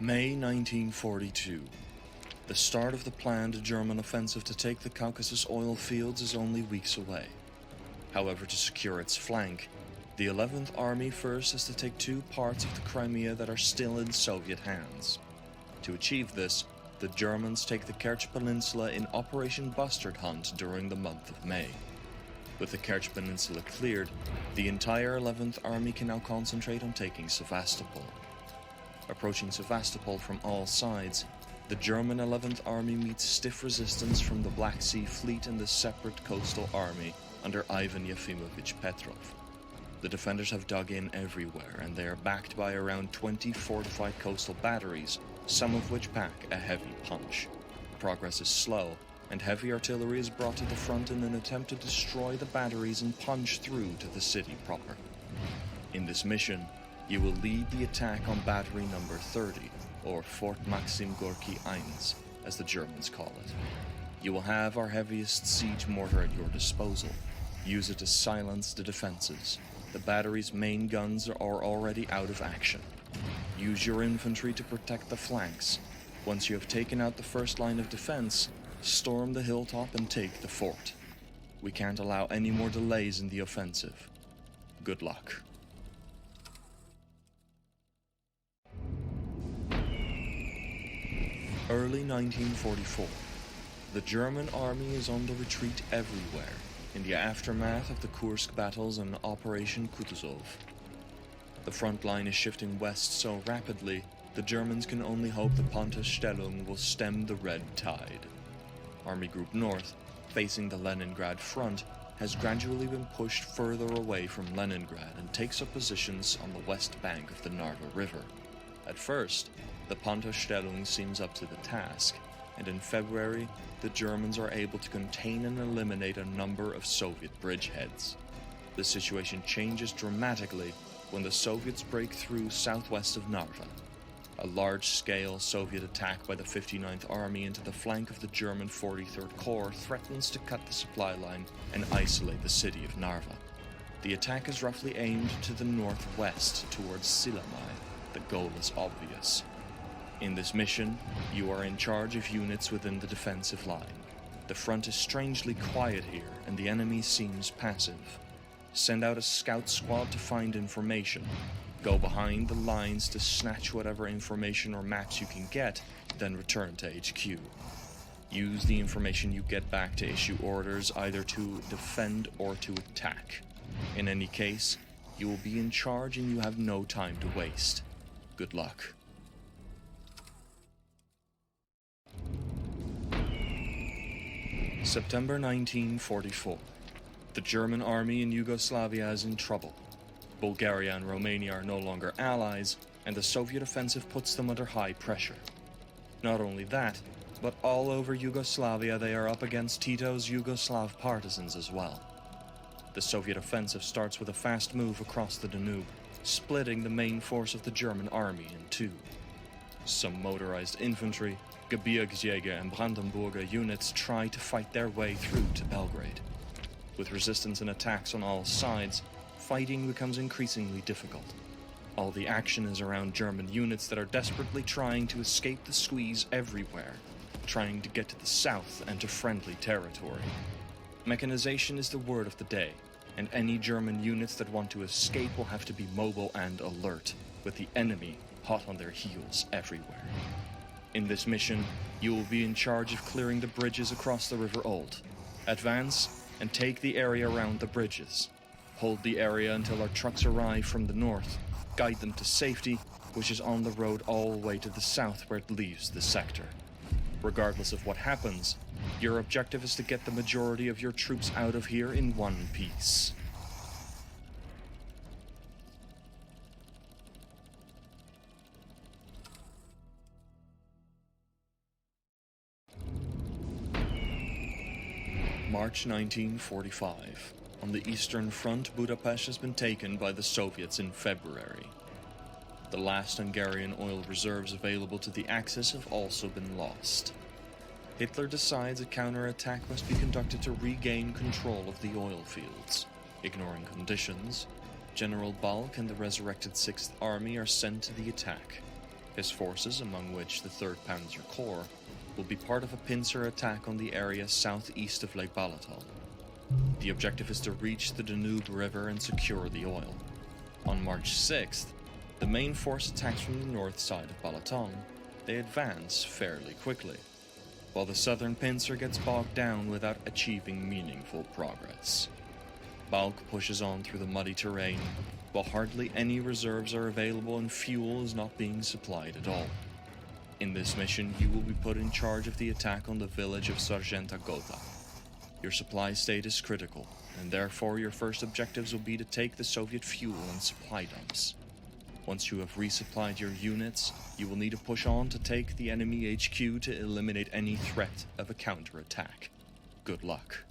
May 1942. The start of the planned German offensive to take the Caucasus oil fields is only weeks away. However, to secure its flank, the 11th Army first has to take two parts of the Crimea that are still in Soviet hands. To achieve this, the Germans take the Kerch Peninsula in Operation Bustard Hunt during the month of May. With the Kerch Peninsula cleared, the entire 11th Army can now concentrate on taking Sevastopol. Approaching Sevastopol from all sides, the German 11th Army meets stiff resistance from the Black Sea Fleet and the separate coastal army under Ivan Yefimovich Petrov. The defenders have dug in everywhere, and they are backed by around 20 fortified coastal batteries, some of which pack a heavy punch. Progress is slow, and heavy artillery is brought to the front in an attempt to destroy the batteries and punch through to the city proper. In this mission, you will lead the attack on battery number 30, or Fort Maxim Gorky 1, as the Germans call it. You will have our heaviest siege mortar at your disposal. Use it to silence the defenses. The battery's main guns are already out of action. Use your infantry to protect the flanks. Once you have taken out the first line of defense, storm the hilltop and take the fort. We can't allow any more delays in the offensive. Good luck. Early 1944. The German army is on the retreat everywhere, in the aftermath of the Kursk battles and Operation Kutuzov. The front line is shifting west so rapidly, the Germans can only hope the Pontastellung will stem the red tide. Army Group North, facing the Leningrad front, has gradually been pushed further away from Leningrad and takes up positions on the west bank of the Narva River. At first, the Pontastellung seems up to the task, and in February, the Germans are able to contain and eliminate a number of Soviet bridgeheads. The situation changes dramatically when the Soviets break through southwest of Narva. A large-scale Soviet attack by the 59th Army into the flank of the German 43rd Corps threatens to cut the supply line and isolate the city of Narva. The attack is roughly aimed to the northwest towards Silamai. The goal is obvious. In this mission, you are in charge of units within the defensive line. The front is strangely quiet here, and the enemy seems passive. Send out a scout squad to find information. Go behind the lines to snatch whatever information or maps you can get, then return to HQ. Use the information you get back to issue orders either to defend or to attack. In any case, you will be in charge and you have no time to waste. Good luck. September 1944. The German army in Yugoslavia is in trouble. Bulgaria and Romania are no longer allies, and the Soviet offensive puts them under high pressure. Not only that, but all over Yugoslavia they are up against Tito's Yugoslav partisans as well. The Soviet offensive starts with a fast move across the Danube, splitting the main force of the German army in two. Some motorized infantry, Gebirgsjäger and Brandenburger units try to fight their way through to Belgrade. With resistance and attacks on all sides, fighting becomes increasingly difficult. All the action is around German units that are desperately trying to escape the squeeze everywhere, trying to get to the south and to friendly territory. Mechanization is the word of the day, and any German units that want to escape will have to be mobile and alert, with the enemy hot on their heels everywhere. In this mission, you will be in charge of clearing the bridges across the River Olt. Advance and take the area around the bridges. Hold the area until our trucks arrive from the north. Guide them to safety, which is on the road all the way to the south where it leaves the sector. Regardless of what happens, your objective is to get the majority of your troops out of here in one piece. March 1945. On the Eastern Front, Budapest has been taken by the Soviets in February. The last Hungarian oil reserves available to the Axis have also been lost. Hitler decides a counterattack must be conducted to regain control of the oil fields. Ignoring conditions, General Balk and the resurrected 6th Army are sent to the attack. His forces, among which the 3rd Panzer Corps, will be part of a pincer attack on the area southeast of Lake Balaton. The objective is to reach the Danube River and secure the oil. On March 6th, the main force attacks from the north side of Balaton. They advance fairly quickly, while the southern pincer gets bogged down without achieving meaningful progress. Balk pushes on through the muddy terrain, while hardly any reserves are available and fuel is not being supplied at all. In this mission, you will be put in charge of the attack on the village of Sargenta Gotha. Your supply state is critical, and therefore your first objectives will be to take the Soviet fuel and supply dumps. Once you have resupplied your units, you will need to push on to take the enemy HQ to eliminate any threat of a counterattack. Good luck.